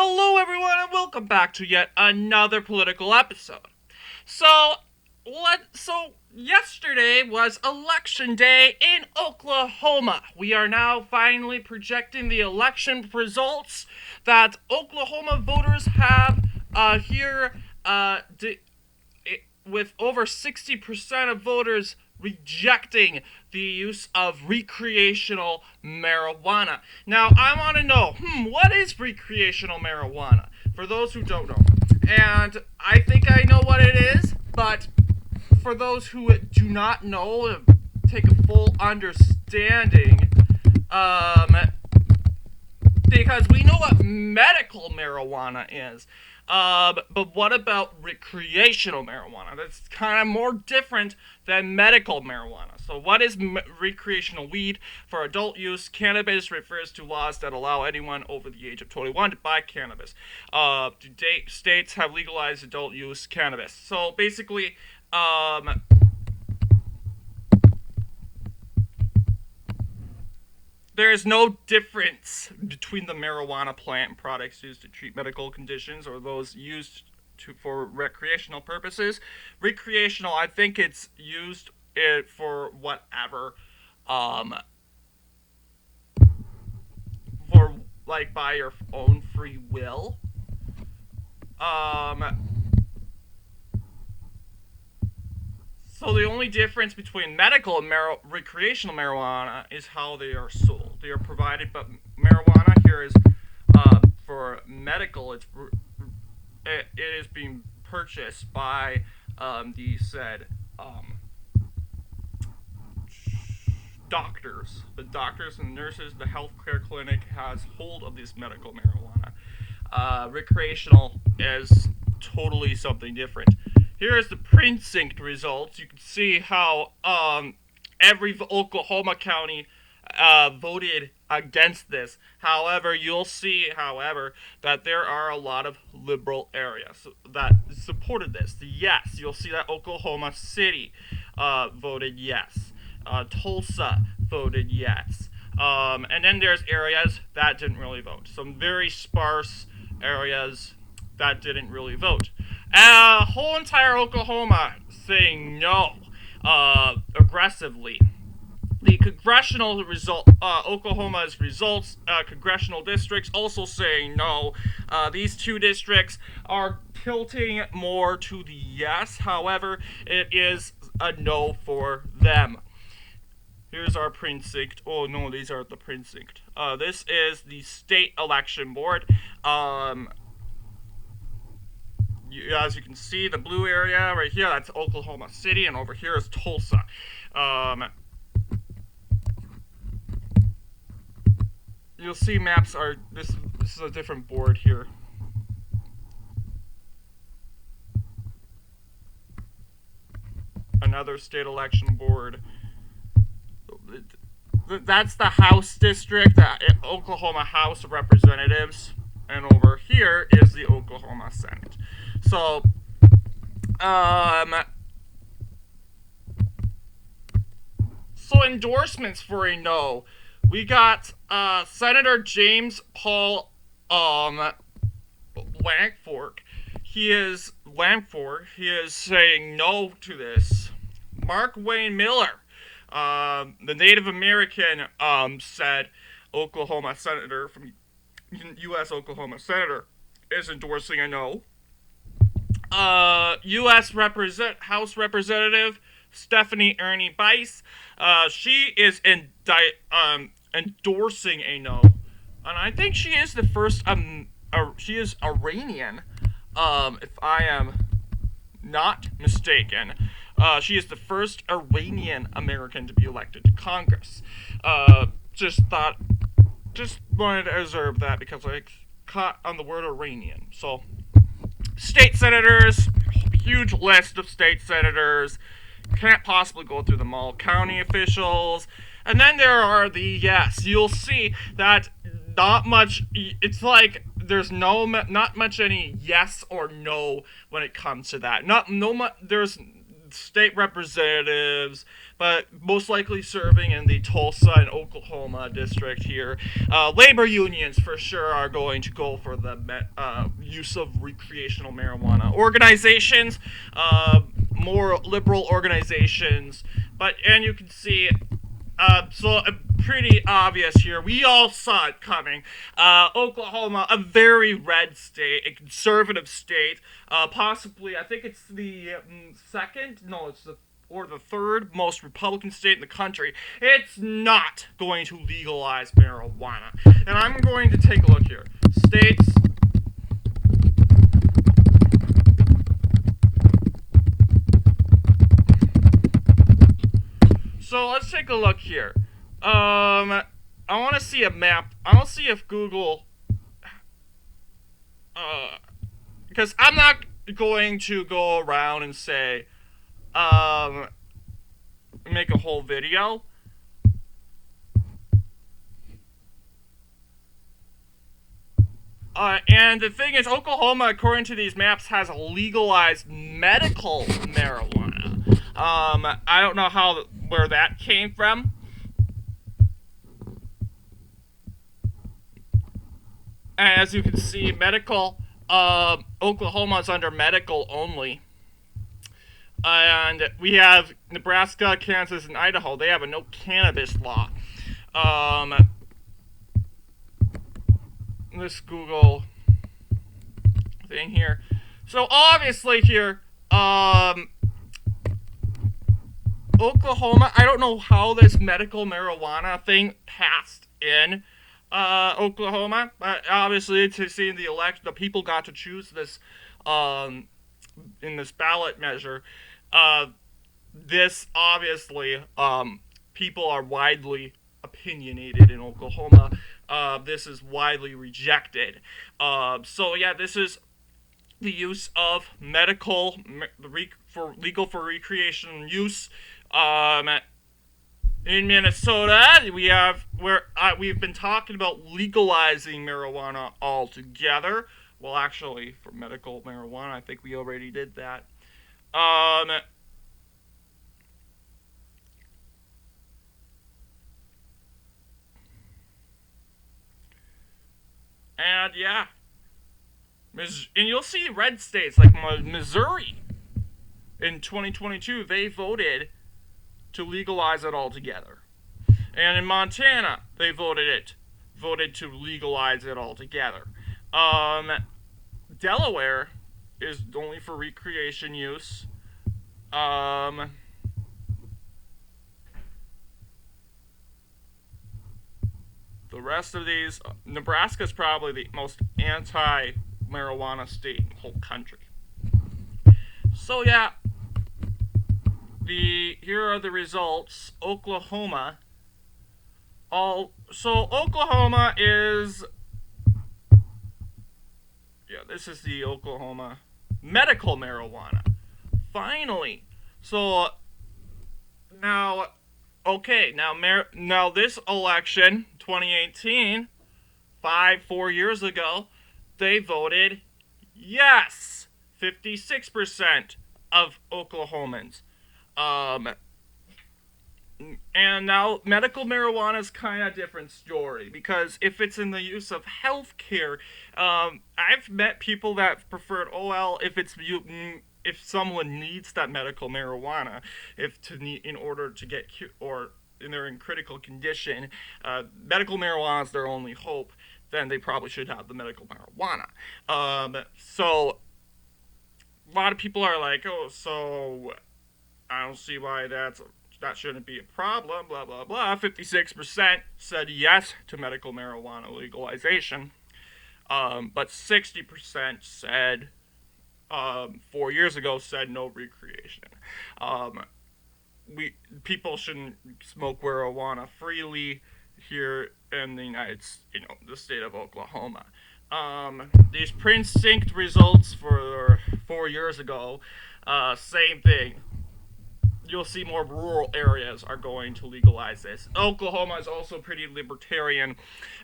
Hello, everyone, and welcome back to yet another political episode. So, yesterday was election day in Oklahoma. We are now finally projecting the election results that Oklahoma voters have here. With over 60% of voters rejecting the use of recreational marijuana. Now, I want to know, what is recreational marijuana? For those who don't know. And I think I know what it is, but for those who do not know, take a full understanding, because we know what medical marijuana is. But what about recreational marijuana? That's kind of more different than medical marijuana. So what is recreational weed? For adult use, cannabis refers to laws that allow anyone over the age of 21 to buy cannabis. To date, states have legalized adult use cannabis. So basically, there is no difference between the marijuana plant and products used to treat medical conditions or those used for recreational purposes. Recreational, I think it's used for whatever, for like by your own free will. So the only difference between medical and recreational marijuana is how they are sold. They are provided, but marijuana here is for medical. It is being purchased by the said doctors. The doctors and nurses, the healthcare clinic has hold of this medical marijuana. Recreational is totally something different. Here is the precinct results. You can see how every Oklahoma county voted against this. However, you'll see, that there are a lot of liberal areas that supported this. Yes, you'll see that Oklahoma City voted yes. Tulsa voted yes. And then there's areas that didn't really vote. Some very sparse areas that didn't really vote. Whole entire Oklahoma saying no aggressively. The congressional Oklahoma's results, congressional districts also saying no. These two districts are tilting more to the yes. However, it is a no for them. Here's our precinct. Oh no, these aren't the precinct. This is the state election board. As you can see, the blue area right here, that's Oklahoma City, and over here is Tulsa. You'll see maps are, this is a different board here. Another state election board. That's the House district, the Oklahoma House of Representatives, and over here is the Oklahoma Senate. So, endorsements for a no. We got Senator James Paul Lankford. He is saying no to this. Mark Wayne Miller, the Native American said Oklahoma senator from U.S. Oklahoma senator, is endorsing a no. U.S. House Representative Stephanie Ernie Bice, she is endorsing a no, and I think she is the first. She is Iranian, if I am not mistaken. She is the first Iranian American to be elected to Congress. Just wanted to observe that because I caught on the word Iranian. So, state senators, huge list of state senators. Can't possibly go through them all. County officials. And then there are the yes. You'll see that not much, it's like there's not much any yes or no when it comes to that. There's state representatives, but most likely serving in the Tulsa and Oklahoma district here. Labor unions for sure are going to go for the use of recreational marijuana. Organizations, more liberal organizations, and you can see pretty obvious here. We all saw it coming. Oklahoma, a very red state, a conservative state, possibly, I think it's the second, no, it's the third most Republican state in the country. It's not going to legalize marijuana. And I'm going to take a look here. States. So let's take a look here. I want to see a map. I want to see if Google, because I'm not going to go around and say, make a whole video. And the thing is, Oklahoma, according to these maps, has legalized medical marijuana. I don't know where that came from. As you can see, Oklahoma's under medical only. And we have Nebraska, Kansas, and Idaho. They have a no cannabis law. This Google thing here. So obviously here, Oklahoma, I don't know how this medical marijuana thing passed in Oklahoma, but obviously to see in the election, the people got to choose this in this ballot measure. This obviously, people are widely opinionated in Oklahoma. This is widely rejected. So yeah, this is the use of legal for recreation use. In Minnesota, we've been talking about legalizing marijuana altogether. Well, actually, for medical marijuana, I think we already did that. And yeah, and you'll see red states like Missouri in 2022, they voted to legalize it altogether. And in Montana, they voted to legalize it altogether. Delaware is only for recreation use. The rest of these, Nebraska's probably the most anti-marijuana state in the whole country. So yeah, here are the results. Oklahoma. Oklahoma is, this is the Oklahoma medical marijuana. Finally. So now, okay, now this election, 2018, 4 years ago, they voted yes. 56% of Oklahomans. And now medical marijuana is kind of a different story, because if it's in the use of healthcare, I've met people that preferred, if someone needs that medical marijuana, in order to get cured, or they're in critical condition, medical marijuana is their only hope, then they probably should have the medical marijuana. So a lot of people are like, so I don't see why that shouldn't be a problem, blah, blah, blah. 56% said yes to medical marijuana legalization, but 60% said, 4 years ago, said no recreation. People shouldn't smoke marijuana freely here in the state of Oklahoma. These precinct results for 4 years ago, same thing. You'll see more rural areas are going to legalize this. Oklahoma is also pretty libertarian.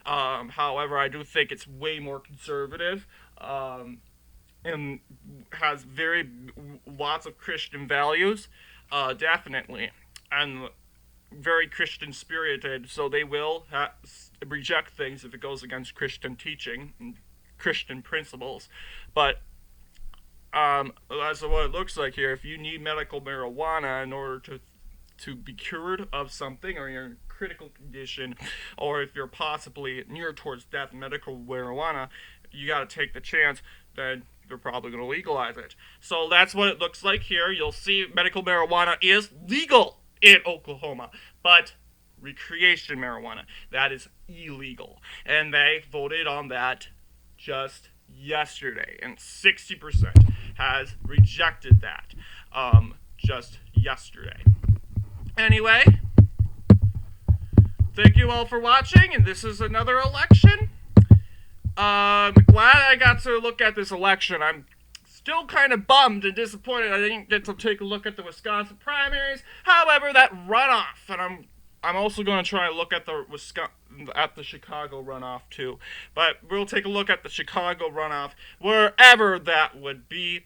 However, I do think it's way more conservative. and has lots of Christian values, definitely, and very Christian spirited. So they will reject things if it goes against Christian teaching and Christian principles. But that's what it looks like here. If you need medical marijuana in order to be cured of something, or you're in a critical condition, or if you're possibly near towards death, medical marijuana, you got to take the chance. Then they're probably going to legalize it. So that's what it looks like here. You'll see medical marijuana is legal in Oklahoma, but recreation marijuana, that is illegal. And they voted on that just yesterday, and 60% has rejected that just yesterday. Anyway, thank you all for watching, and this is another election. Glad I got to look at this election. I'm still kind of bummed and disappointed I didn't get to take a look at the Wisconsin primaries. However, that runoff, and I'm also going to try to look at the Chicago runoff too. But we'll take a look at the Chicago runoff, wherever that would be.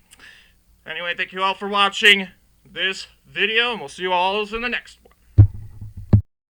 Anyway, thank you all for watching this video, and we'll see you all in the next one.